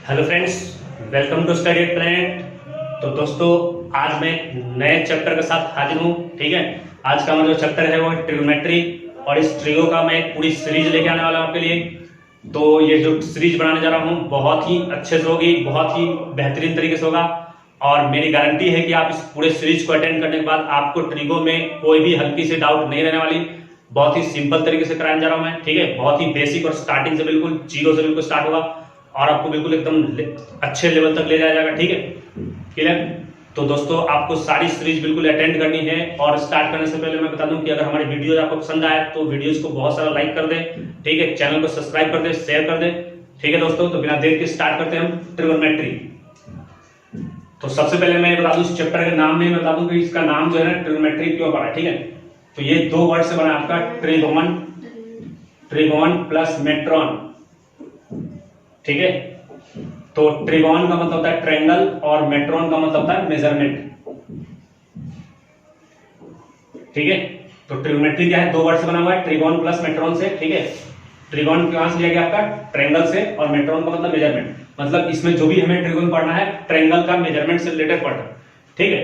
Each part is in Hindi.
Hello friends, welcome to study at planet. तो दोस्तों, आज मैं नए चैप्टर के साथ हाजिर हूँ। ठीक है, आज का हमारा जो चैप्टर है वो है ट्रिग्नोमेट्री, और इस ट्रिगो का मैं एक पूरी सीरीज लेके आने वाला हूँ आपके लिए। तो ये जो सीरीज बनाने जा रहा हूँ बहुत ही अच्छे से होगी, बहुत ही बेहतरीन तरीके से होगा, और मेरी गारंटी है कि आप इस पूरे सीरीज को अटेंड करने के बाद आपको ट्रिगो में कोई भी हल्की से डाउट नहीं रहने वाली। बहुत ही सिंपल तरीके से कराने जा रहा हूँ मैं। ठीक है, बहुत ही बेसिक और स्टार्टिंग से बिल्कुल जीरो से बिल्कुल स्टार्ट होगा और आपको बिल्कुल एकदम अच्छे लेवल तक ले जाया जाएगा। ठीक है, क्लियर। तो दोस्तों, आपको सारी सीरीज बिल्कुल अटेंड करनी है। और स्टार्ट करने से पहले मैं बता दूं कि अगर हमारी वीडियोज आपको पसंद आए तो वीडियोज को बहुत सारा लाइक कर दें। ठीक है, चैनल को सब्सक्राइब कर दें, शेयर कर दें। ठीक है दोस्तों, तो बिना देर के स्टार्ट करते हैं हम ट्रिग्नोमेट्री। तो सबसे पहले मैं बता दूं, इस चैप्टर के नाम में मैं बता दूं कि इसका नाम जो है ना ट्रिग्नोमेट्री क्यों पड़ा है। ठीक है, तो ये दो वर्ड से बना आपका ट्रिगोन प्लस मेट्रॉन। ठीक है, तो ट्रिगोन का मतलब होता है ट्रायंगल और मेट्रॉन का मतलब होता है मेजरमेंट। ठीक है, तो ट्रिग्नोमेट्री क्या है, दो वर्ड से बना हुआ है, ट्रिगोन प्लस मेट्रॉन से। ठीक है, ट्रिगोन कहां से लिया गया आपका, ट्रायंगल से, और मेट्रॉन का मतलब मेजरमेंट। मतलब इसमें जो भी हमें ट्रिगोन पढ़ना है ट्रायंगल का मेजरमेंट से रिलेटेड पढ़ना है। ठीक है,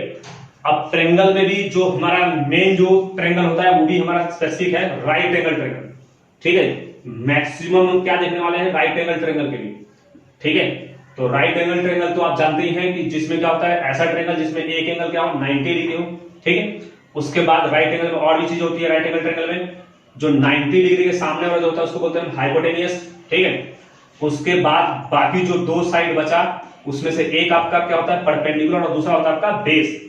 अब ट्रायंगल में भी जो हमारा मेन जो ट्रायंगल होता है वो भी हमारा स्पेसिफिक है राइट एंगल ट्रायंगल। ठीक है, मैक्सिमम हम क्या देखने वाले हैं, राइट एंगल ट्रायंगल के लिए। ठीक है, तो राइट एंगल ट्रायंगल तो आप जानते ही हैं कि जिसमें क्या होता है, ऐसा ट्रायंगल जिसमें एक एंगल क्या हो, 90 डिग्री हो। ठीक है, उसके बाद राइट एंगल में और भी चीज होती है। राइट एंगल ट्रायंगल में जो 90 डिग्री के सामने वाला जो होता है उसको बोलते हैं हाइपोटेनियस। ठीक है, उसके बाद बाकी जो दो साइड बचा उसमें से एक आपका क्या होता है, परपेंडिकुलर, और दूसरा होता है आपका बेस।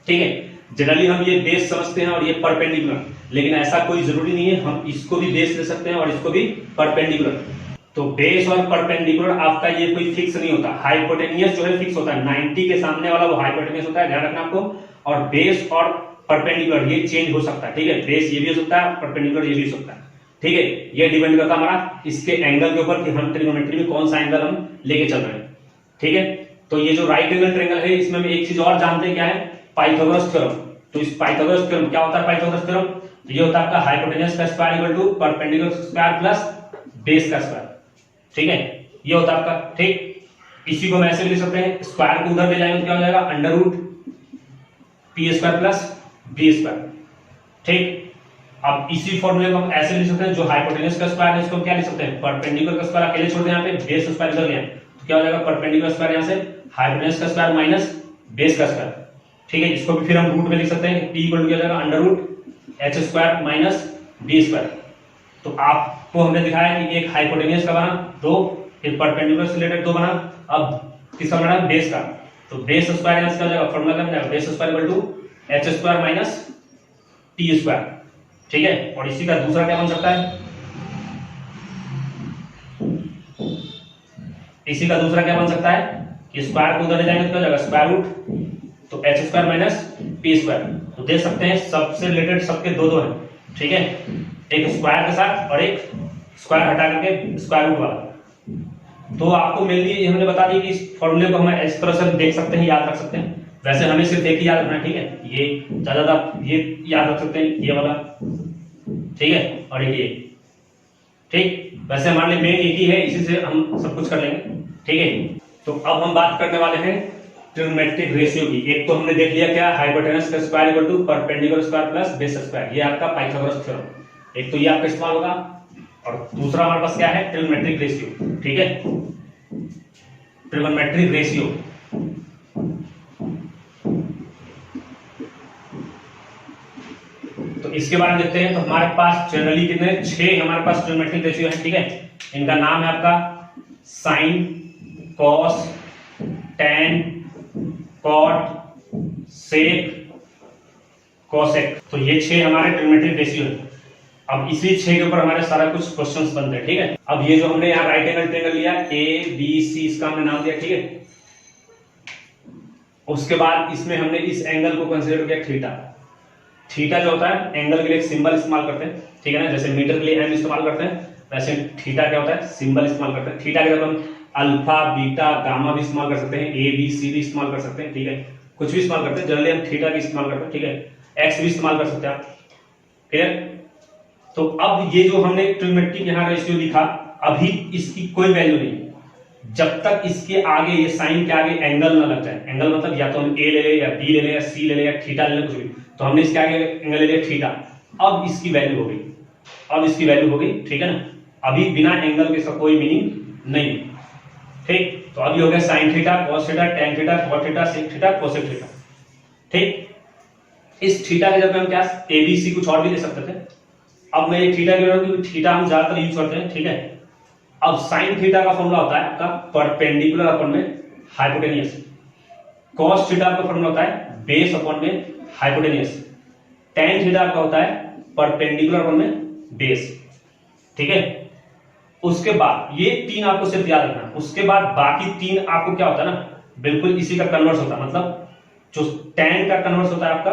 ठीक है, जनरली हम ये बेस समझते हैं और ये परपेंडिकुलर, लेकिन ऐसा कोई जरूरी नहीं है। हम इसको भी बेस ले सकते हैं और इसको भी परपेंडिकुलर। तो बेस और परपेंडिकुलर आपका ये कोई फिक्स नहीं होता। हाइपोटेनियस जो है फिक्स होता है, 90 के सामने वाला वो हाइपोटेनियस होता है, ध्यान रखना आपको। और बेस और परपेंडिकुलर ये चेंज हो सकता है। ठीक है, बेस ये भी हो सकता है, परपेंडिकुलर ये भी हो सकता है। ठीक है, ये डिपेंड करता है हमारा इसके एंगल के ऊपर कि हम ट्रिग्नोमेट्री में कौन सा एंगल हम लेके चल रहे हैं। ठीक है, तो ये जो राइट एंगल ट्रायंगल है इसमें हम एक चीज और जानते हैं, क्या है, पाइथागोरस थ्योरम। तो इस पाइथागोरस थ्योरम क्या होता है, पाइथागोरस थ्योरम ये होता है आपका हाइपोटेनियस का square equal to perpendicular square plus base का स्क्वायर। ठीक है, ये होता है आपका। ठीक, इसी को हम ऐसे लिख सकते हैं, स्क्वायर को उधर ले जाएंगे तो क्या हो जाएगा, under root P square plus B square. ठीक, अब इसी फॉर्मूले को हम ऐसे लिख सकते हैं, जो हाइपोटेनियस का स्क्वायर है इसको हम क्या लिख सकते हैं, परपेंडिकुलर का स्क्वायर अकेले छोड़ दें, यहाँ पे बेस स्क्वायर इधर ले आए तो क्या हो जाएगा, परपेंडिकुलर स्क्वायर यहाँ से हाइपोटेनियस का स्क्वायर माइनस बेस का स्क्वायर। ठीक है, इसको भी फिर हम रूट में लिख सकते हैं, p इक्वल टू क्या हो जाएगा, under root H square minus B square. तो आपको हमने दिखाया कि एक हाइपोटेनियस का बना, दो एक परपेंडिकुलर से रिलेटेड दो बना, अब किसका बना, बेस का। तो बेस स्क्वायर यहां से क्या हो जाएगा, फॉर्मूला क्या हो जाएगा, base square equal to H square minus T square. ठीक है, और इसी का दूसरा क्या बन सकता है, इसी का दूसरा क्या बन सकता है कि स्क्वायर को उधर ले जाएंगे तो क्या हो जाएगा, स्क्वायर रूट तो H square minus P square. तो देख सकते हैं सबसे रिलेटेड सबके दो दो है। ठीक है, एक स्क्वायर के साथ और एक स्क्वायर हटा करके स्क्वायर रूट वाला। तो आपको मेनली हमने बता दी कि इस फॉर्मूले को हम इस तरह से देख सकते हैं, याद रख सकते हैं। वैसे हमें सिर्फ एक ही याद रखना है। ठीक है, ये ज्यादा ये याद रख सकते हैं, ये वाला। ठीक है, और ये। ठीक, वैसे हमारे लिए मेन एक ही है, इसी से हम सब कुछ कर लेंगे। ठीक है, तो अब हम बात करने वाले हैं ट्रिग्नोमेट्रिक रेशियो की। एक तो हमने देख लिया क्या, हाइपोटेनस का square equal to perpendicular square plus base square, ये आपका पाइथागोरस थ्योरम। एक तो ये आपका इस्तेमाल होगा, और दूसरा हमारे पास क्या है, ट्रिग्नोमेट्रिक रेशियो। ठीक है, ट्रिग्नोमेट्रिक रेशियो। तो इसके बारे में देखते हैं। तो हमारे पास जनरली कितने, 6 हमारे पास ट्रिग्नोमेट्रिक रेशियो है। ठीक है, इनका नाम है आपका sign, cos, tan, cot, sec, cosec. तो ये 6 हमारे ट्रिग्नोमेट्रिक रेशियो है। अब इसी 6 के ऊपर हमारे सारा कुछ क्वेश्चंस बनते हैं। ठीक है, अब ये जो हमने यहाँ राइट एंगल ट्रायंगल लिया ए बी सी, इसका हमने नाम दिया। ठीक है, उसके बाद इसमें हमने इस एंगल को कंसीडर किया थीटा। थीटा जो होता है एंगल के लिए सिंबल इस्तेमाल करते हैं। ठीक है ना, जैसे मीटर के लिए एम इस्तेमाल करते हैं, वैसे थीटा क्या होता है, सिंबल इस्तेमाल करते हैं। थीटा के जब हम अल्फा बीटा गामा भी इस्तेमाल कर सकते हैं, ए बी सी भी इस्तेमाल कर सकते हैं। ठीक है, कुछ भी इस्तेमाल करते हैं, जनरली हम थीटा भी इस्तेमाल करते हैं। ठीक है, एक्स भी इस्तेमाल कर सकते हैं आप। क्लियर। तो अब ये जो हमने ट्रिग्नोमेट्रिक यहाँ रेशियो लिखा, अभी इसकी कोई वैल्यू नहीं है। जब तक इसके आगे ये साइन के आगे एंगल ना लग जाए, एंगल मतलब या तो हम ए ले ले या बी ले ले या सी ले ले या थीटा ले ले, कुछ भी, तो हमने इसके आगे एंगल ले लिया थीटा, अब इसकी वैल्यू हो गई, अब इसकी वैल्यू हो गई, ठीक है ना। अभी बिना एंगल के इसका कोई मीनिंग नहीं, ठीक। तो अभी हो गया sine theta, cos theta, tan theta, cot theta, sec theta, cosec theta, ठीक। इस थीटा के जगह हम क्या ए बी सी कुछ और भी दे सकते थे, अब मैं ये थीटा के क्योंकि थीटा हम ज्यादातर यूज करते हैं, ठीक है। अब साइन थीटा का फॉर्मूला होता है आपका परपेंडिकुलर अपॉन में हाइपोटेनियस, कॉस थीटा का फॉर्मूला होता है बेस अपॉन में हाइपोटेनियस, टेन थीटा का होता है परपेंडिकुलर अपॉन में बेस, ठीक है। उसके बाद ये तीन आपको सिर्फ याद रखना, उसके बाद बाकी तीन आपको क्या होता है ना, बिल्कुल इसी का कन्वर्स होता है, मतलब जो tan का कन्वर्स होता है आपका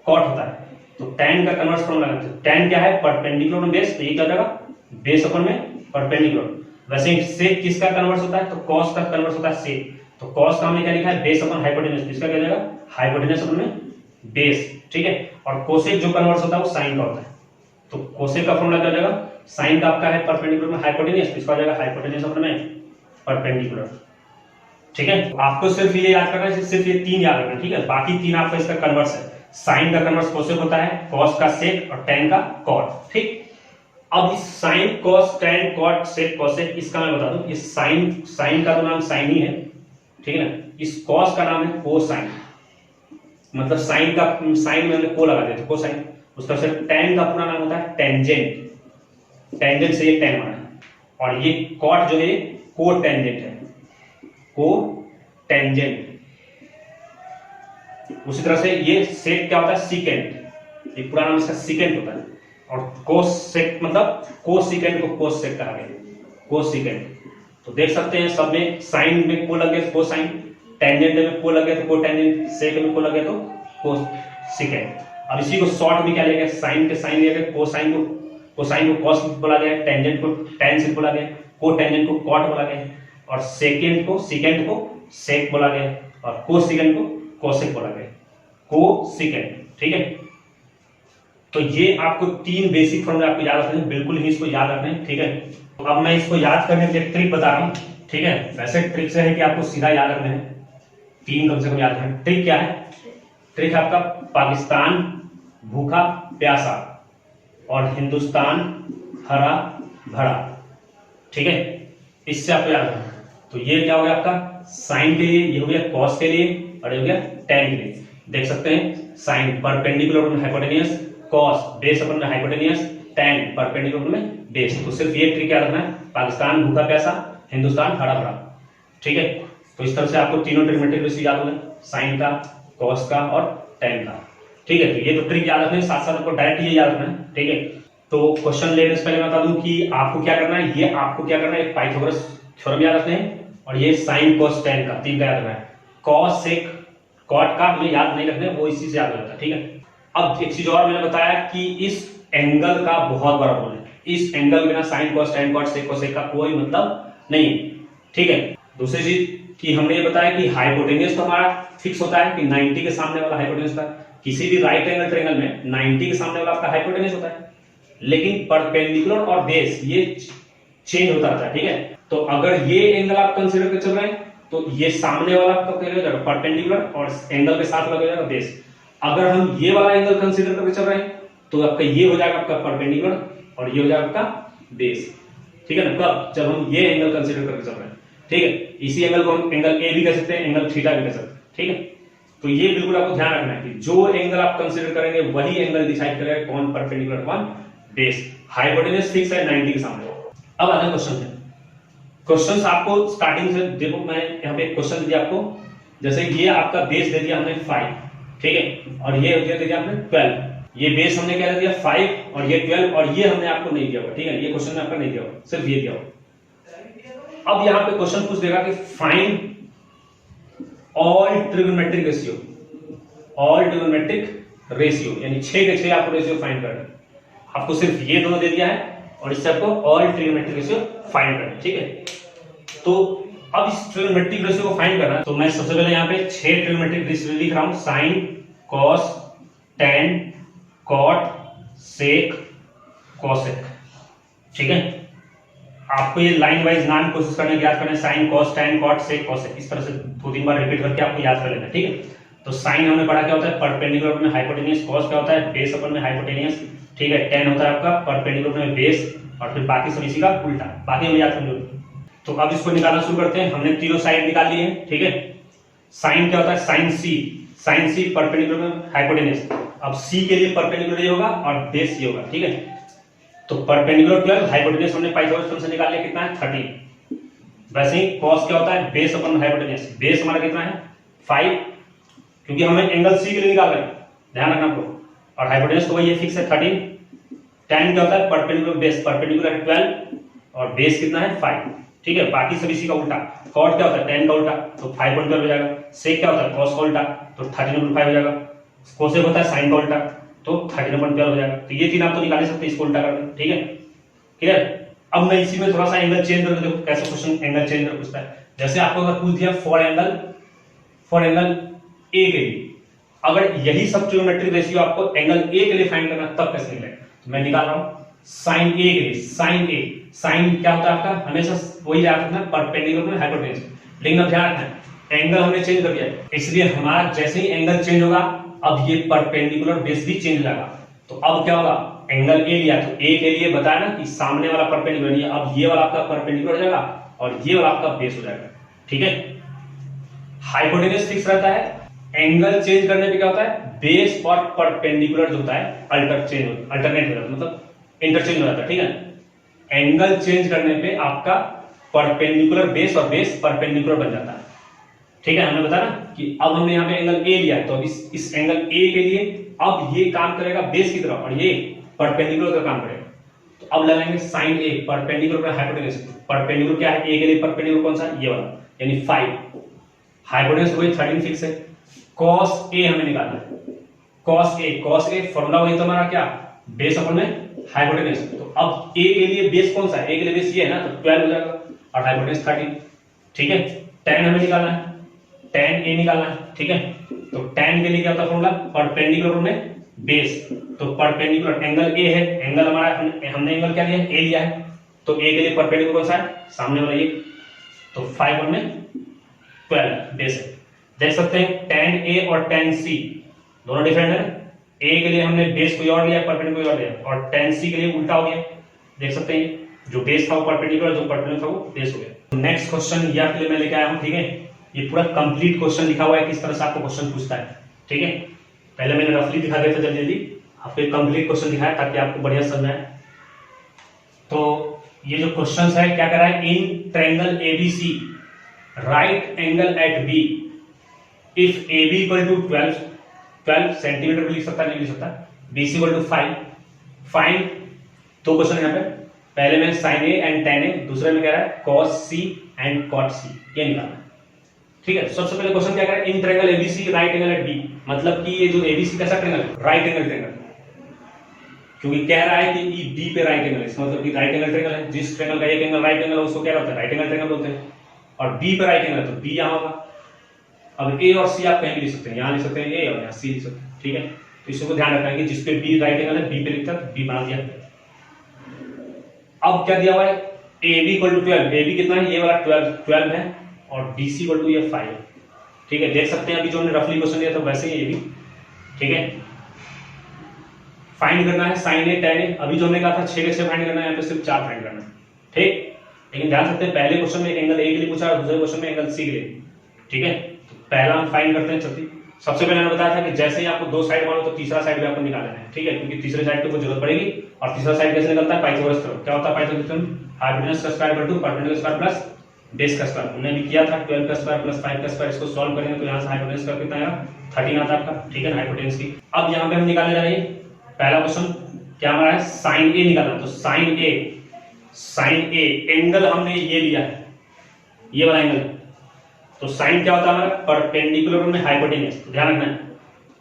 cot होता है, तो tan का कन्वर्स फॉर्मूला लगाते हैं, tan क्या है परपेंडिकुलर में बेस, तो ये क्या हो जाएगा बेस अपन में परपेंडिकुलर। वैसे sec किसका कन्वर्स होता है, तो cos का कन्वर्स होता है sec, तो cos का हमने क्या लिखा है बेस अपन हाइपोटेनस, इसका क्या जाएगा हाइपोटेनस अपन में बेस, ठीक है। और cosec जो कन्वर्स होता है वो sin का होता है, तो cosec का फॉर्मूला क्या हो जाएगा, sin का आपका है परपेंडिकुलर में हाइपोटेनस, इसका हो जाएगा हाइपोटेनस अपन में परपेंडिकुलर, ठीक है। आपको सिर्फ ये याद करना है, सिर्फ ये तीन याद रखना, ठीक है। बाकी तीन आपका इसका कन्वर्स है, साइन का कन्वर्स कोसेक होता है, कॉस का सेक और टेन का कॉट, ठीक। अब इस sine cos tan cot sec cosec इसका मैं बता दूं, ये साइन का तो नाम साइन ही है, ठीक है ना। इस कॉस का नाम है कोसाइन, मतलब साइन में हमने को लगा दिया तो कोसाइन, उसका से टेन का पूरा नाम होता है टेंजेंट, टेंजेंट से ये टेन बना है, और ये कॉट जो है को टेंजेंट है, को टेंजेंट। उसी तरह से ये सेक क्या होता है सीकेंट, ये पूरा नाम इसका सीकेंट होता है, और कोसेक मतलब कोसिकेंट को कोसेक कहा गया, कोसिकेंट। तो देख सकते हैं सब में साइन में को लग गया तो कोसाइन, टेंजेंट में को लग गया तो को टेंजेंट, सेक में को लग गया तो कोसिकेंट। अब इसी को शॉर्ट में क्या लिया गया, साइन के साइन लिया गया, कोसाइन को कॉस बोला गया, टेंजेंट को टेन से बोला गया, को टेंजेंट को कॉट बोला गया, और सेकेंड को सिकेंड को सेक बोला गया, और कोसिकेंड को कोसेक बोला गया, कोसिकेंड, ठीक है। तो ये आपको तीन बेसिक फॉर्मूले आपको याद रखने हैं, बिल्कुल ही इसको याद रखना है, ठीक है। तो अब मैं इसको याद करने के लिए ट्रिक बता रहा हूं, ठीक है। वैसे ट्रिक से है कि आपको सीधा याद रखना है, तीन कम से कम याद रखना है। ट्रिक क्या है, ट्रिक है आपका पाकिस्तान भूखा प्यासा और हिंदुस्तान हरा भरा, ठीक है। इससे आपको याद रखना। तो ये क्या हो गया आपका साइन के लिए, ये हो गया कॉस के लिए, और ये हो गया टेन के लिए। देख सकते हैं साइन परपेंडिकुलर में हाइपोटेनियस, कॉस बेस अपन में हाइपोटेनियस, टेन परपेंडिकुलर में बेस। तो सिर्फ ये ट्रिक याद रखना है, पाकिस्तान भूखा प्यासा, हिंदुस्तान हरा भरा, ठीक है। तो इस तरह से आपको तीनों ट्रिग्नोमेट्रिक रेशियो याद होंगे, साइन का, कॉस का और टेन का, ठीक है। तो ये तो ट्रिक याद रखना है, साथ साथ आपको डायरेक्ट ये याद रखना है, ठीक है। तो क्वेश्चन लेने से पहले मैं बता दूं कि आपको क्या करना है, ये आपको क्या करना है, पाइथागोरस थ्योरम याद रखना है, और ये साइन कॉस टेन का तीन का याद रखना है। कॉस सेक कॉट का हमें याद नहीं रखना है, वो इसी से याद रहता है, ठीक है। अब एक चीज और मैंने बताया कि इस एंगल का बहुत बड़ा रोल है, इस एंगल बिना sine cos tan cot sec cosec का कोई मतलब नहीं, ठीक है। दूसरी चीज कि हमने ये बताया कि हाइपोटेनियस तो हमारा फिक्स होता है कि 90 के सामने वाला हाइपोटेनियस होता है, किसी भी राइट एंगल ट्रायंगल में 90 के सामने वाला आपका हाइपोटेनियस होता है, लेकिन परपेंडिकुलर और बेस ये चेंज होता रहता है, ठीक है। तो अगर ये एंगल आप कंसीडर कर चल रहे हैं तो ये सामने वाला आपका क्या हो जाएगा परपेंडिकुलर, और एंगल के साथ वाला हो जाएगा बेस। अगर हम ये वाला एंगल कंसीडर करके चल रहे हैं तो आपका ये हो जाएगा आपका परपेंडिकुलर, और ये हो जाएगा आपका बेस, ठीक है ना। कब, जब हम ये एंगल कंसीडर करके चल रहे हैं, ठीक है। इसी एंगल को हम एंगल ए भी कह सकते हैं, एंगल थीटा भी कह सकते हैं, ठीक है। तो ये बिल्कुल आपको ध्यान रखना है कि जो एंगल आप कंसीडर करेंगे वही एंगल डिसाइड करेगा कौन परपेंडिकुलर कौन बेस। हाइपोटेनस फिक्स है 90 के सामने। अब आते हैं क्वेश्चन पे। क्वेश्चंस आपको स्टार्टिंग से देखो, मैं यहाँ पे क्वेश्चन दिया आपको, जैसे ये आपका बेस दे दिया हमने 5, ठीक है, और ये दे दिया हमने 12, ये बेस हमने क्या दे दिया 5 और ये 12, और ये हमने आपको नहीं दिया होगा, ठीक है। ये क्वेश्चन में आपका नहीं दिया होगा, सिर्फ ये दिया होगा। अब यहाँ पे क्वेश्चन पूछ देगा कि find all trigonometric ratio, all trigonometric ratio, यानी 6 के 6 आपको रेशियो फाइंड करना है। आपको सिर्फ ये दोनों दे दिया है और इससे आपको ऑल ट्रिग्नोमेट्रिक रेशियो फाइंड करना है, ठीक है। तो अब इस ट्रिग्नोमेट्रिक रेशियो को फाइंड करना है, तो मैं सबसे पहले यहाँ पे 6 ट्रिग्नोमेट्रिक रेशियो लिख रहा हूं, sine cos tan cot sec cosec, ठीक है। आपको ये लाइन वाइज नाम कोशिश करने की याद करना है, sine cos tan cot sec cosec, इस तरह से 2-3 बार रिपीट करके आपको याद कर लेना है, ठीक है। तो साइन हमने पढ़ा क्या होता है परपेंडिकुलर में हाइपोटेनियस, कॉस क्या होता है बेस अपन में हाइपोटेनियस, ठीक है। टैन होता है आपका परपेंडिकुलर में बेस, और फिर बाकी सब इसी का उल्टा, बाकी हम याद करने। तो अब इसको निकालना शुरू करते हैं। हमने तीनों साइड निकाल लिए हैं, ठीक है। साइन क्या होता है साइन सी परपेंडिकुलर में हाइपोटेनियस। अब सी के लिए परपेंडिकुलर ये होगा और बेस ये होगा, ठीक है। तो परपेंडिकुलर 12, हाइपोटेनियस हमने पाइथागोरस थ्योरम से निकाल लिया कितना है 13। वैसे ही कॉस क्या होता है बेस अपन हाइपोटेनियस, बेस हमारा कितना है 5, क्योंकि हमें एंगल सी के लिए निकाल रहे हैं, ध्यान रखना आपको। और हाइपोटेनियस तो वही है फिक्स है 13। टैन क्या होता है परपेंडिकुलर बेस, परपेंडिकुलर है 12 और बेस कितना है 5, ठीक है। बाकी सब इसी का उल्टा। कॉट क्या होता है टैन का उल्टा, तो 5.12 हो जाएगा। सेक क्या होता है कॉस का उल्टा, तो 13.5 हो जाएगा। कोसेक होता है साइन का उल्टा, तो 13.12 हो जाएगा। तो ये तीन आप तो निकाल सकते हैं, इसको उल्टा करके, ठीक है क्लियर। अब मैं इसी में थोड़ा सा एंगल चेंज करके देखो कैसे क्वेश्चन एंगल चेंज कर पूछता है। जैसे आपको अगर पूछ दिया फॉर एंगल ए के लिए, अगर यही सब ट्रिग्नोमेट्रिक रेशियो आपको एंगल ए के लिए फाइंड करना तब कैसे निकलेगा। तो मैं निकाल रहा हूं साइन ए के लिए। साइन क्या होता है आपका हमेशा वही याद रखना परपेंडिकुलर में हाइपोटेन्यूज, लेकिन अब ध्यान रखना एंगल हमने चेंज कर दिया, इसलिए हमारा जैसे ही एंगल चेंज होगा अब ये परपेंडिकुलर बेस भी चेंज हो जाएगा। तो अब क्या होगा एंगल ए लिया तो ए के लिए बताया ना कि सामने वाला परपेंडिकुलर, अब ये वाला आपका परपेंडिकुलर हो जाएगा और ये वाला आपका बेस हो जाएगा, ठीक है। हाइपोटेन्यूज फिक्स रहता है, एंगल चेंज करने पे क्या होता है बेस और परपेंडिकुलर जो होता है अल्टरनेट हो जाता है, मतलब इंटरचेंज हो जाता है, ठीक है। एंगल चेंज करने पे आपका परपेंडिकुलर बेस और बेस परपेंडिकुलर बन जाता है, ठीक है। हमने बताया ना कि अब हमने यहाँ पे एंगल ए लिया तो अब इस एंगल ए के लिए अब ये काम करेगा बेस की तरफ और ये परपेंडिकुलर का काम करेगा। तो अब लगाएंगे साइन ए परपेंडिकुलर पर हाइपोटेन्यूज। परपेंडिकुलर क्या है ए के लिए परपेंडिकुलर कौन सा ये वाला यानी 5, हाइपोटेन्यूज वही 13 फिक्स है। कॉस ए हमें निकालना है, कॉस ए फॉर्मूला वही तो हमारा क्या बेस अपन में हाइपोटेन्यूज। तो अब ए के लिए बेस कौन सा है, ए के लिए बेस ये है ना, तो 12 हो जाएगा और हाइपोटेन्यूज 13, ठीक है। टैन हमें निकालना है, टैन ए निकालना है, ठीक है। तो टैन के लिए क्या होता है फॉर्मूला परपेंडिकुलर में बेस, तो परपेंडिकुलर एंगल ए है, एंगल हमारा हमने एंगल क्या लिया है ए लिया है, तो ए के लिए परपेंडिकुलर कौन सा है सामने वाला ये, तो 5 और में 12 बेस है। देख सकते हैं टैन ए और टैन सी दोनों डिफरेंट है। ए के लिए हमने बेस कोई और लिया परपेंडिकुलर कोई और लिया, और टैन सी के लिए उल्टा हो गया। देख सकते हैं जो बेस था वो परपेंडिकुलर, जो परपेंडिकुलर था वो बेस हो गया। नेक्स्ट क्वेश्चन ये आपके लिए मैं लेके आया हूं, ठीक है। ये पूरा कंप्लीट क्वेश्चन लिखा हुआ है किस तरह से आपको क्वेश्चन पूछता है, ठीक है। पहले मैंने रफली दिखा दिया था जल्दी आपको कंप्लीट क्वेश्चन दिखाया ताकि आपको बढ़िया समझ आए। तो ये जो क्वेश्चन है क्या कर रहा है in triangle ABC right angle at B if AB equal to 12 centimetre भी लिख सकता नहीं लिख सकता, BC इक्वल टू 5 फाइंड। दो क्वेश्चन यहाँ पे, पहले में sine A and tan A, दूसरे में कह रहा है cos C and cot C, ये निकालना है, ठीक है। सबसे पहले क्वेश्चन क्या कर रहा है in triangle ABC right angle at B, मतलब कि ये जो एबीसी कैसा ट्रायंगल है राइट एंगल ट्रायंगल, क्योंकि कह रहा है कि बी पे राइट एंगल है, इसका मतलब कि राइट एंगल ट्रायंगल है। जिस ट्रायंगल का एक एंगल राइट एंगल है उसको क्या होता है राइट एंगल ट्रायंगल बोलते हैं, और बी पे राइट एंगल है तो बी यहाँ होगा। अब ए और सी आप कहीं भी लिख सकते हैं, यहाँ लिख सकते हैं ए और यहाँ सी लिख सकते हैं, ठीक है। तो इसको ध्यान रखना है कि जिसपे बी राइट एंगल है बी पे लिखता है बी बना दिया। अब क्या दिया हुआ है A B equal to 12, A B कितना है ये वाला 12 है और बी सी इक्वल टू ये 5 है, ठीक है। देख सकते हैं अभी जो हमने रफली क्वेश्चन दिया था वैसे ही ये भी, ठीक है। फाइंड करना है साइन ए टेन ए, अभी जो हमने कहा था 6 के 6 फाइंड करना है, यहाँ पे सिर्फ 4 फाइंड करना है, ठीक। लेकिन ध्यान सकते हैं पहले क्वेश्चन में एंगल ए के लिए पूछा और दूसरे क्वेश्चन में एंगल सी के लिए, ठीक है। तो पहला हम फाइंड करते हैं चलती। सबसे पहले मैंने बताया था कि जैसे ही आपको दो साइड मानो तो तीसरा साइड भी आपको निकालना है, ठीक है, क्योंकि तीसरे साइड की जरूरत पड़ेगी। और तीसरा साइड कैसे निकलता है पाइथागोरस थ्योरम। क्या होता है पाइथागोरस थ्योरम हाइपोटेन्यूज का square equal to perpendicular square plus base का स्क्वायर, हमने भी किया था 12 का स्क्वायर प्लस 5 का स्क्वायर। इसको सॉल्व करेंगे तो यहाँ से हाइपोटेन्यूज का कितना आएगा 13 आता है आपका, ठीक है ना हाइपोटेन्यूज की। अब यहाँ पे हम निकालने जा रहे हैं पहला क्वेश्चन क्या हमारा है साइन ए निकालना, तो साइन ए एंगल हमने ये लिया है ये वाला एंगल, तो साइन क्या होता है हमारा परपेंडिकुलर में हाइपोटेन्यूज। तो ध्यान रखना है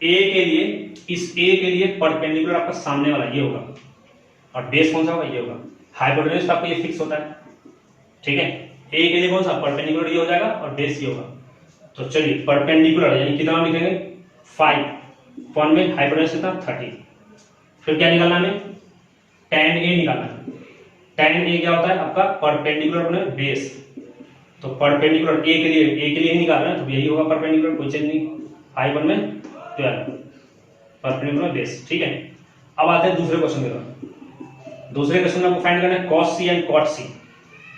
ए के लिए इस ए के लिए परपेंडिकुलर आपका सामने वाला ये होगा और बेस कौन सा होगा ये होगा। हाइपोटेन्यूज आपको ये फिक्स होता है, ठीक है। ए के लिए कौन सा परपेंडिकुलर ये हो जाएगा और बेस ये होगा। तो चलिए परपेंडिकुलर यानी कितना लिखेंगे 5 फॉर्म में हाइपोटेन्यूज कितना 30। फिर क्या निकालना हमें tan a निकालना है, tan ए क्या होता है आपका परपेंडिकुलर अपने बेस, तो परपेंडिकुलर ए के लिए ही निकाल रहे हैं तो यही होगा परपेंडिकुलर, कोई चेंज नहीं, फाइव वन में 12 परपेंडिकुलर बेस। ठीक है, अब आते हैं दूसरे क्वेश्चन की तरफ। दूसरे क्वेश्चन में आपको फाइंड करना है cos c and cot c।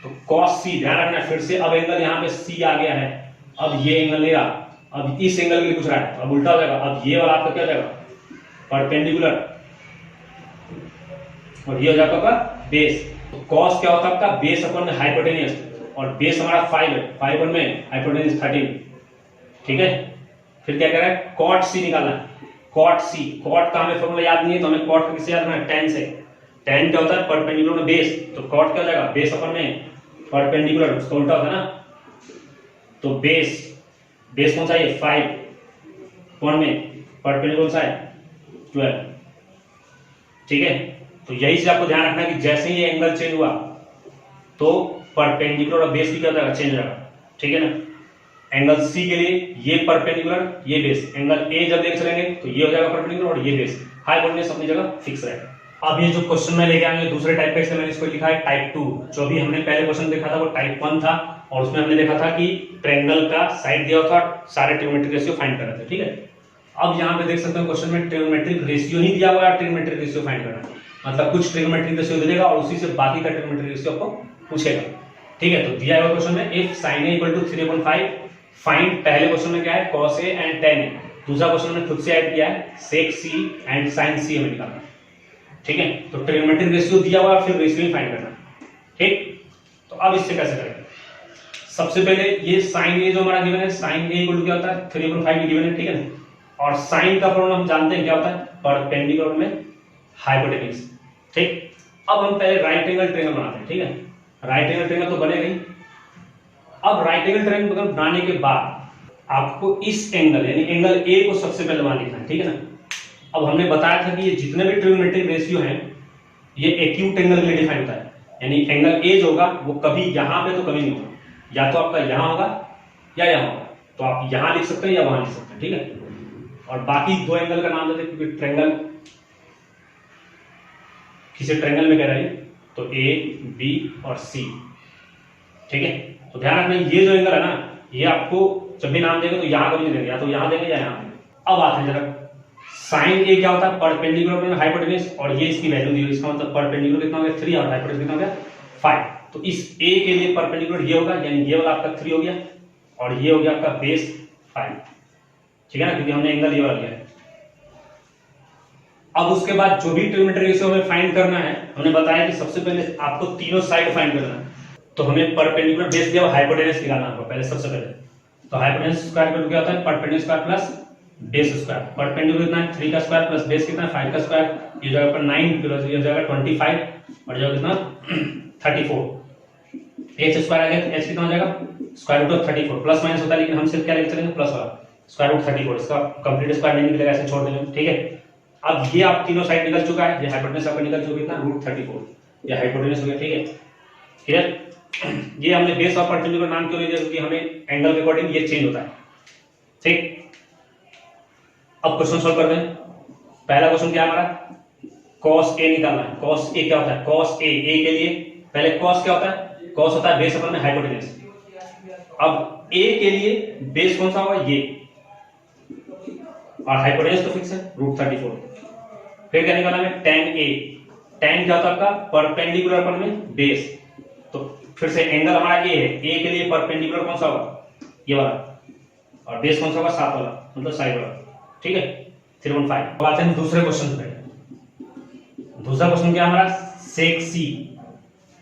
तो cos c ध्यान रखना फिर से, अब एंगल यहाँ पे c आ गया है, अब ये एंगल ले रहा, अब इस एंगल के लिए पूछ रहा है, अब उल्टा हो जाएगा, अब ये वाला आपका क्या हो जाएगा परपेंडिकुलर और ये हो जाएगा आपका बेस। तो cos क्या होता है आपका बेस अपन हाइपोटेनियस, और बेस हमारा 5 है, 5 वन में हाइपोटेनियस 13। ठीक है, फिर क्या कह रहा है cot c निकालना है, cot c, cot का हमें फॉर्मूला याद नहीं है तो हमें cot का किससे याद रखना है tan से। tan क्या होता है परपेंडिकुलर में बेस, तो cot क्या हो जाएगा बेस अपन में परपेंडिकुलर, उसका उल्टा होता है ना, तो बेस कौन सा है 5 वन में परपेंडिकुलर सा है 12। ठीक है, तो यही से आपको ध्यान रखना है कि जैसे ही ये एंगल चेंज हुआ तो परपेंडिकुलर और बेस भी क्या हो जाएगा चेंज हो जाएगा। ठीक है ना, एंगल सी के लिए ये परपेंडिकुलर ये बेस, एंगल ए जब देख चलेंगे तो ये हो जाएगा परपेंडिकुलर और ये बेस, हाइपोटेन्यूज अपनी जगह फिक्स रहेगा। अब ये जो क्वेश्चन में लेके आएंगे दूसरे टाइप का, इसमें मैंने इसको लिखा है टाइप 2। जो भी हमने पहले क्वेश्चन देखा था वो टाइप 1 था, और उसमें हमने देखा था कि ट्रायंगल का साइड दिया हुआ था, सारे ट्रिग्नोमेट्रिक रेशियो फाइंड कर रहे थे। ठीक है, अब यहाँ पे देख सकते हो क्वेश्चन में ट्रिग्नोमेट्रिक रेशियो ही दिया हुआ है, ट्रिग्नोमेट्रिक रेशियो फाइंड करना है, मतलब कुछ ट्रिग्नोमेट्रिक रेशियो दे देगा और उसी से बाकी का ट्रिग्नोमेट्रिक रेशियो आपको पूछेगा। ठीक है, तो दिया हुआ क्वेश्चन में if sin a equal to 3/5 find, पहले क्वेश्चन में क्या है cos a and tan a, दूसरा क्वेश्चन में खुद से ऐड किया है sec c and sin c हमें निकालना। ठीक है, तो ट्रिग्नोमेट्रिक रेशियो दिया हुआ फिर रेशियो ही फाइंड करना। ठीक, तो अब इससे कैसे करेंगे, सबसे पहले ये sin a जो हमारा गिवन है, sin a इक्वल टू क्या होता है 3/5 गिवन है। ठीक है ना, और sin का फॉर्मूला हम जानते हैं क्या होता है परपेंडिकुलर में हाइपोटेन्यूज। ठीक, अब हम पहले राइट एंगल ट्रायंगल बनाते हैं। ठीक है, राइट एंगल ट्रायंगल तो बनेगा ही। अब राइट एंगल ट्रायंगल बनाने के बाद आपको इस एंगल यानी एंगल ए को सबसे पहले मान लिखना है। ठीक है ना, अब हमने बताया था कि ये जितने भी ट्रिग्नोमेट्रिक रेशियो हैं ये एक्यूट एंगल के लिए डिफाइन होता है, यानी एंगल ए जो होगा वो कभी यहां पे तो कभी नहीं होगा, या तो आपका यहां होगा या यहां होगा, तो आप यहां लिख सकते हैं या वहां लिख सकते हैं। ठीक है, और बाकी दो एंगल का नाम देते हैं क्योंकि ट्रायंगल किसी ट्रायंगल में कह रहा है तो ए बी और सी। ठीक है, तो ध्यान रखना ये जो एंगल है ना ये आपको जब भी नाम देंगे तो यहां कभी नहीं देंगे, या तो यहां देंगे या यहां। अब आते हैं जरा sin a क्या होता है परपेंडिकुलर में हाइपोटेन्यूज, और ये इसकी वैल्यू दी हुई, इसका मतलब परपेंडिकुलर कितना हो गया 3 और हाइपोटेन्यूज कितना हो गया 5। तो इस a के लिए परपेंडिकुलर ये होगा, यानी ये वाला आपका 3 हो गया और ये हो गया आपका बेस 5। ठीक है ना, क्योंकि हमने एंगल ये वाला लिया है। अब उसके बाद जो भी ट्रिग्नोमेट्रिक रेशियो हमें फाइंड करना है, हमने बताया कि सबसे पहले आपको तीनों साइड फाइंड करना है, तो हमें परपेंडिकुलर बेस दिया हाइपोटेन्यूज निकालना होगा पहले सबसे पहले। तो हाइपोटेन्यूज स्क्वायर इक्वल टू क्या होता है perpendicular square plus base square. Perpendicular कितना है 3 का स्क्वायर प्लस बेस कितना है 5 का स्क्वायर, ये जाएगा पर 9 प्लस ये जाएगा 25 और जाएगा कितना 34। h स्क्वायर आ गया, h कितना हो जाएगा square root of 34, plus minus होता है लेकिन हम सिर्फ क्या लेके चलेंगे प्लस वाला स्क्वायर रूट 34, इसका कंप्लीट स्क्वायर नहीं निकलेगा, ऐसे छोड़ देंगे। ठीक है, अब ये आप तीनों साइड निकल चुका है, ये हाइपोटेन्यूज आपका निकल चुका कितना रूट 34, ये हाइपोटेन्यूज हो गया। ठीक है, क्लियर। ये हमने बेस और परपेंडिकुलर नाम क्यों नहीं दिया क्योंकि हमें एंगल के अकॉर्डिंग ये चेंज होता है। ठीक, अब क्वेश्चन सॉल्व करते हैं। पहला क्वेश्चन क्या है हमारा cos a निकालना है। cos a क्या होता है cos a के लिए पहले cos क्या होता है cos होता है बेस अपन में हाइपोटेन्यूज। अब a के लिए बेस कौन सा होगा ये, और हाइपोटेन्यूज तो फिक्स है रूट 34। फिर क्या निकालना है tan a, tan क्या होता है आपका परपेंडिकुलर अपन में बेस, तो फिर से एंगल हमारा a है, a के लिए परपेंडिकुलर कौन सा होगा ये वाला, और बेस कौन सा होगा साथ वाला मतलब साइड वाला। ठीक है 3/5। आते हैं दूसरे क्वेश्चन पे। दूसरा क्वेश्चन क्या हमारा sec c।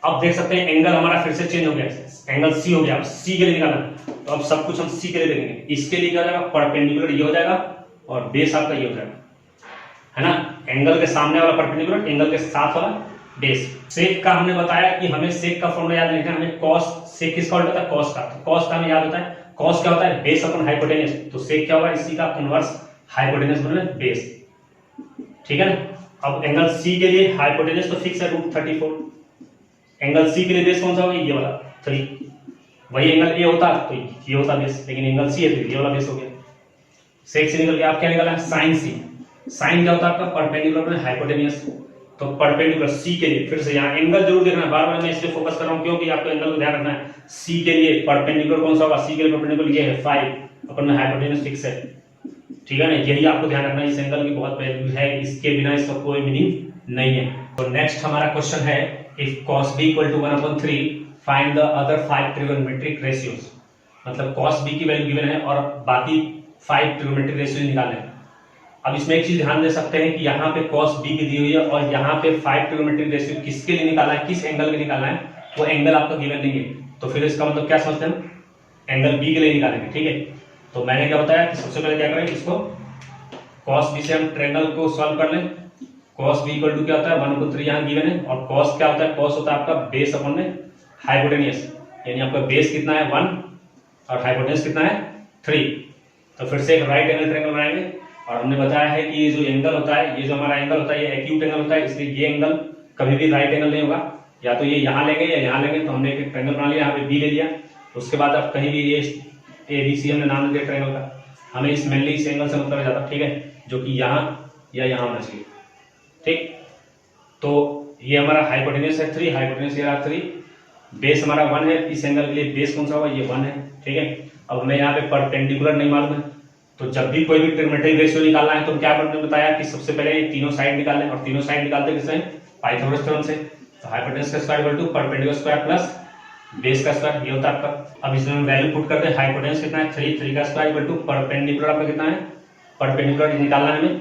अब देख सकते हैं एंगल हमारा फिर से चेंज हो गया, एंगल c हो गया। अब c के लिए निकालना, तो अब सब कुछ हम c के लिए देखेंगे। इसके लिए क्या हो जाएगा परपेंडिकुलर ये हो जाएगा और बेस आपका ये हो जाएगा, है ना, एंगल के सामने वाला परपेंडिकुलर, एंगल के साथ वाला बेस। सेक का हमने बताया कि हमें सेक का फॉर्मूला याद रखना है, हमें cos सेक किसका उल्टा होता है cos का, तो cos का हमें याद होता है cos क्या होता है बेस अपन हाइपोटेन्यूज, तो सेक क्या होगा इसी का कन्वर्स हाइपोटेन्यूज बने बेस। ठीक है ना, अब एंगल C के लिए हाइपोटेन्यूज तो फिक्स है रूट 34, एंगल C के लिए बेस कौन सा होगा ये वाला 3, वही एंगल A होता तो ये होता बेस, लेकिन एंगल C है तो ये वाला बेस हो गया। सेक से निकल के आप क्या निकाला साइन C। साइन क्या होता है आपका परपेंडिकुलर में हाइपोटेन्यूज, तो परपेंडिकुलर सी के लिए फिर से यहाँ एंगल जरूर देखना है, बार बार मैं इसलिए फोकस कर रहा हूँ क्योंकि आपको एंगल को ध्यान रखना है। सी के लिए परपेंडिकुलर कौन सा होगा, सी के लिए परपेंडिकुलर ये है 5 अपन में हाइपोटेन्यूज फिक्स है, ठीक है ना, यही आपको ध्यान रखना है। इस एंगल की बहुत वैल्यू है, इसके बिना इसका कोई मीनिंग नहीं है। तो नेक्स्ट हमारा क्वेश्चन है if cos b = 1/3 find the other 5 trigonometric ratios. मतलब cos b की वैल्यू गिवन है और बाकी 5 ट्रिगोनोमेट्रिक रेशियो निकालने हैं। अब इसमें एक चीज ध्यान दे सकते हैं कि यहाँ पे cos b की दी हुई है और यहाँ पे 5 ट्रिगोनोमेट्रिक रेशियो किसके लिए निकालना है, किस एंगल के निकालना है, वो एंगल आपका गिवन नहीं है। तो फिर इसका मतलब क्या समझते हैं, एंगल b के लिए निकालेंगे, ठीक है। तो मैंने क्या बताया कि सबसे पहले क्या करें, इसको cos b से हम ट्रायंगल को सॉल्व कर लें। cos b = क्या होता है 1/3 यहाँ गिवन है और cos क्या होता है, cos होता है आपका बेस अपॉन में हाइपोटेन्यूज, यानी आपका बेस कितना है 1 और हाइपोटेन्यूज कितना है 3। तो फिर से एक राइट एंगल ट्रायंगल बनाएंगे और हमने बताया है कि ये जो एंगल होता है, ये जो हमारा एंगल होता है ये एक्यूट एंगल होता है, इसलिए ये एंगल कभी भी राइट एंगल नहीं होगा, या तो ये यहाँ लेंगे या यहाँ लेंगे। तो हमने एक ट्रायंगल बना लिया, यहाँ पे बी ले लिया, उसके बाद अब कहीं भी ये ABC हमने नाम दिया ट्रायंगल का, हमें इस मेनली इस एंगल से मतलब ज्यादा, ठीक है, जो कि यहाँ या यहाँ होना चाहिए, ठीक। तो ये हमारा हाइपोटेन्यूज है 3, हाइपोटेन्यूज ये रहा 3, बेस हमारा 1 है, इस एंगल के लिए बेस कौन सा होगा, ये 1 है, ठीक है। अब हमें यहाँ पे परपेंडिकुलर नहीं मालूम है, तो जब भी कोई भी ट्रिग्नोमेट्रिक रेशियो निकालना है तो क्या हमने बताया कि सबसे पहले ये तीनों साइड निकाल लें, और तीनों साइड निकालते किससे, पाइथागोरस थ्योरम से। तो हाइपोटेन्यूज का square equal to perpendicular square plus base का स्क्वायर, ये होता है आपका। अब इसमें हम वैल्यू पुट करते हैं, हाइपोटेन्यूज कितना है 3 का स्क्वायर इक्वल टू परपेंडिकुलर आपका कितना है, परपेंडिकुलर निकालना है हमें,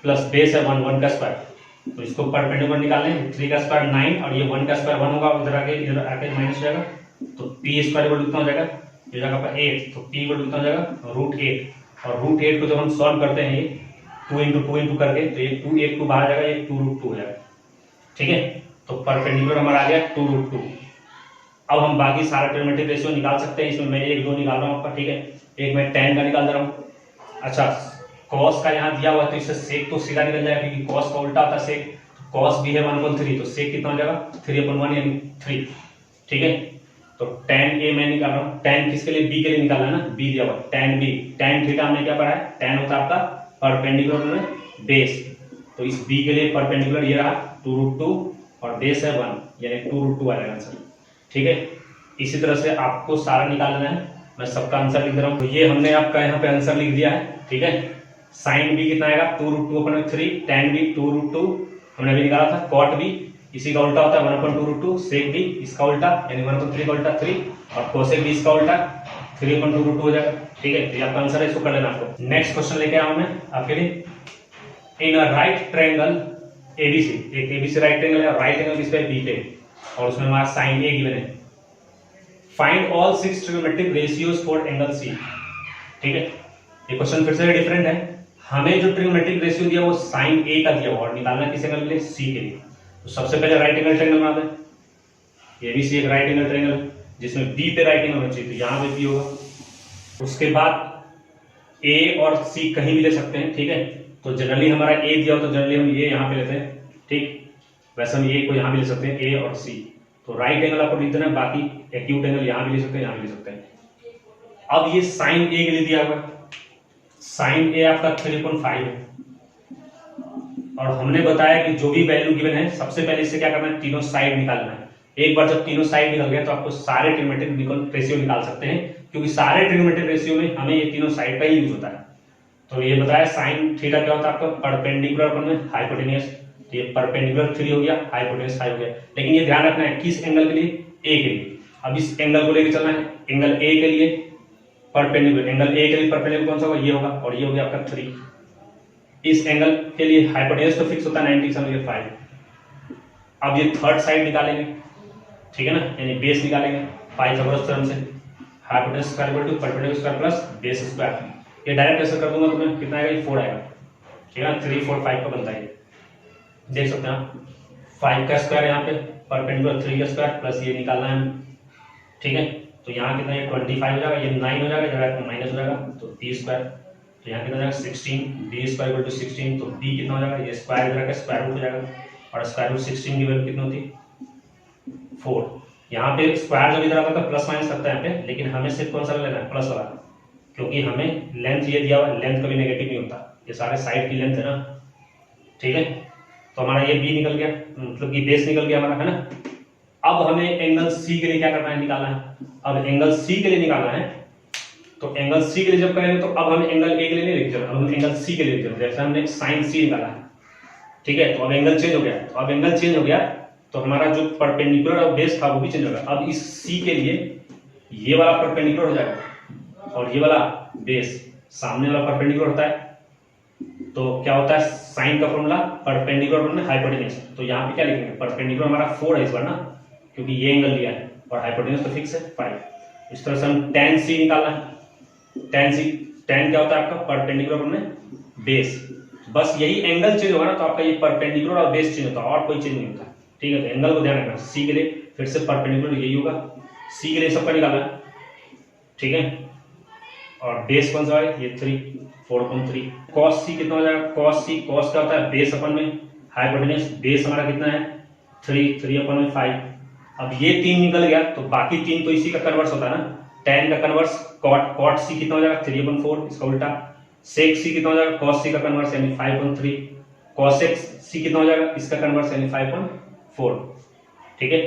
प्लस बेस है 1 का स्क्वायर। तो इसको परपेंडिकुलर निकालने 3 का स्क्वायर 9 और ये 1 का स्क्वायर 1 होगा, इधर आके माइनस हो जाएगा, तो p स्क्वायर इक्वल टू कितना हो जाएगा, ये जाएगा आपका 8, तो p इक्वल टू कितना हो जाएगा √8, और √8 को जब हम सॉल्व करते हैं ये 2 × 2 × करके, तो ये 2 1 2 बाहर जाएगा, ये 2√2 हो जाएगा, ठीक है। तो परपेंडिकुलर हमारा आ गया 2√2। अब हम बाकी सारा ट्रिग्नोमेट्रिक रेशियो निकाल सकते हैं, इसमें मैं एक दो निकाल रहा हूँ आपका, ठीक है। एक मैं tan का निकाल दे रहा हूँ, अच्छा cos का यहाँ दिया हुआ है तो इससे sec तो सीधा निकल जाएगा क्योंकि cos का उल्टा होता है sec, cos भी है 1/3, तो sec कितना हो जाएगा 3/1 यानी 3, ठीक है। तो tan a मैं निकाल रहा हूँ, tan किसके लिए, b के लिए निकालना है ना, b दिया हुआ tan b, tan थीटा हमने क्या पढ़ा है, tan होता है आपका परपेंडिकुलर में बेस, तो इस b के लिए परपेंडिकुलर ये रहा 2√2 और बेस है 1 यानी 2√2 आ जाएगा आंसर, ठीक है। इसी तरह से आपको सारा निकाल लेना है, मैं सबका आंसर लिख दे रहा हूँ। तो ये हमने आपका यहाँ पे आंसर लिख दिया है, ठीक है। साइन b कितना आएगा 2√2/3, tan b 2√2 हमने अभी निकाला था, cot b इसी का उल्टा होता है 1/2√2, sec b इसका उल्टा यानी 1/3 का उल्टा 3, और cosec b इसका उल्टा 3/2√2 हो जाएगा, ठीक है। तो ये आपका आंसर है, इसको कर लेना आपको। नेक्स्ट क्वेश्चन लेके आऊँ मैं आपके लिए, इन अ राइट ट्रायंगल ABC, एक ABC राइट ट्रायंगल है, राइट एंगल किस पे, B पे, और उसमें हमारा साइन a गिवन है, find all 6 trigonometric ratios for angle C, ठीक है। ये क्वेश्चन फिर से डिफरेंट है, हमें जो ट्रिग्नोमेट्रिक रेशियो दिया वो साइन a का दिया हुआ और निकालना किस एंगल के लिए, C के लिए। तो सबसे पहले राइट एंगल ट्रायंगल बना दें, ये भी सी एक राइट एंगल ट्रायंगल जिसमें B पे राइट एंगल होना चाहिए, तो यहाँ पे B होगा। उसके बाद A और C कहीं भी ले सकते हैं, ठीक है। तो जनरली हमारा A दिया हो तो जनरली हम ये यहाँ पे लेते हैं, ठीक। वैसे हम A को यहाँ भी ले सकते हैं, A और C। तो राइट एंगल आपको लिख देना है, बाकी एक्यूट एंगल यहाँ भी ले सकते हैं, यहाँ भी ले सकते हैं। अब ये साइन A के लिए दिया हुआ, साइन A आपका 3/5 है, और हमने बताया कि जो भी वैल्यू गिवन है सबसे पहले इससे क्या करना है, तीनों साइड निकालना है। एक बार जब तीनों साइड निकल गए तो आपको सारे ट्रिग्नोमेट्रिक रेशियो निकाल सकते हैं, क्योंकि सारे ट्रिग्नोमेट्रिक रेशियो में हमें ये तीनों साइड का ही यूज होता है। तो ये बताया साइन थीटा क्या होता है आपका, परपेंडिकुलर अपन में हाइपोटेन्यूज, तो ये परपेंडिकुलर 3 हो गया, हाइपोटेन्यूज 5 हो गया। लेकिन ये ध्यान रखना है किस एंगल के लिए, A के लिए। अब इस एंगल को लेकर चलना है, एंगल A के लिए परपेंडिकुलर, एंगल A के लिए परपेंडिकुलर कौन सा होगा, ये होगा, और ये हो गया आपका 3। इस एंगल के लिए हाइपोटेन्यूज तो फिक्स होता है 90 समझिए 5। अब ये थर्ड साइड निकालेंगे, ठीक है ना, यानी बेस निकालेंगे पाइथागोरस थ्योरम से, hypotenuse square equal to perpendicular square plus base square. ये डायरेक्ट ऐसे कर दूंगा तो मैं कितना आएगा, ये 4 आएगा, ठीक है ना, 3 4 5 का बनता है, देख सकते हैं आप। 5 का स्क्वायर यहाँ पे परपेंडिकुलर 3 का स्क्वायर प्लस ये निकालना है, ठीक है। तो यहाँ कितना, ये 25 हो जाएगा, ये 9 हो जाएगा, जगह माइनस हो जाएगा, तो b स्क्वायर, तो यहाँ कितना हो जाएगा 16, b स्क्वायर इक्वल टू 16, तो b कितना हो जाएगा, ये स्क्वायर इधर का स्क्वायर रूट हो जाएगा, और स्क्वायर रूट 16 की वैल्यू कितनी होती, 4। यहाँ पे स्क्वायर जब इधर आता है तो प्लस माइनस लगता है यहाँ पे, लेकिन हमें सिर्फ कौन सा लेना है, प्लस वाला, क्योंकि हमें लेंथ ये दिया हुआ, लेंथ कभी नेगेटिव नहीं होता, ये सारे साइड की लेंथ है ना, ठीक है। तो हमारा ये बी निकल गया, मतलब कि बेस निकल गया हमारा, है ना। अब हमें एंगल सी के लिए क्या करना है, निकालना है। अब एंगल सी के लिए निकालना है, तो एंगल सी के लिए जब करेंगे तो अब हम एंगल ए के लिए नहीं लिख रहे, अब हम एंगल सी के लिए लिख रहे, जैसे हमने साइन सी निकाला है, ठीक है। तो अब एंगल चेंज हो गया, तो अब एंगल चेंज हो गया तो हमारा जो परपेंडिकुलर और बेस था वो भी चेंज होगा। अब इस सी के लिए ये वाला परपेंडिकुलर हो जाएगा और ये वाला बेस, सामने वाला परपेंडिकुलर होता है, तो क्या होता है साइन का फॉर्मूला परपेंडिकुलर बनने हाइपोटेन्यूज। तो यहाँ पे क्या लिखेंगे, परपेंडिकुलर हमारा 4 है इस बार ना, क्योंकि ये एंगल लिया है, और हाइपोटेन्यूज तो फिक्स है 5। इस तरह से हम tan सी निकालना है। tan क्या होता है आपका, परपेंडिकुलर बनने बेस। बस यही एंगल चेंज होगा ना तो आपका ये परपेंडिकुलर और बेस चेंज होता है, और कोई चेंज नहीं होता, ठीक है। तो एंगल को ध्यान रखना, सी के लिए फिर से परपेंडिकुलर यही होगा, सी के लिए सबका निकालना है, ठीक है। और बेस कौन सा है, ये 4.3। कॉस सी कितना हो जाएगा, कॉस सी, कॉस क्या होता है बेस अपन में हाइपोटेन्यूज, बेस हमारा कितना है 3 अपन में 5। अब ये 3 निकल गया तो बाकी 3 तो इसी का कन्वर्स होता है ना, tan का कन्वर्स cot सी कितना हो जाएगा 3/4, इसका उल्टा। sec सी कितना हो जाएगा cos सी का कन्वर्स यानी 5/3, cosec सी कितना हो जाएगा इसका कन्वर्स यानी 5/4, ठीक है।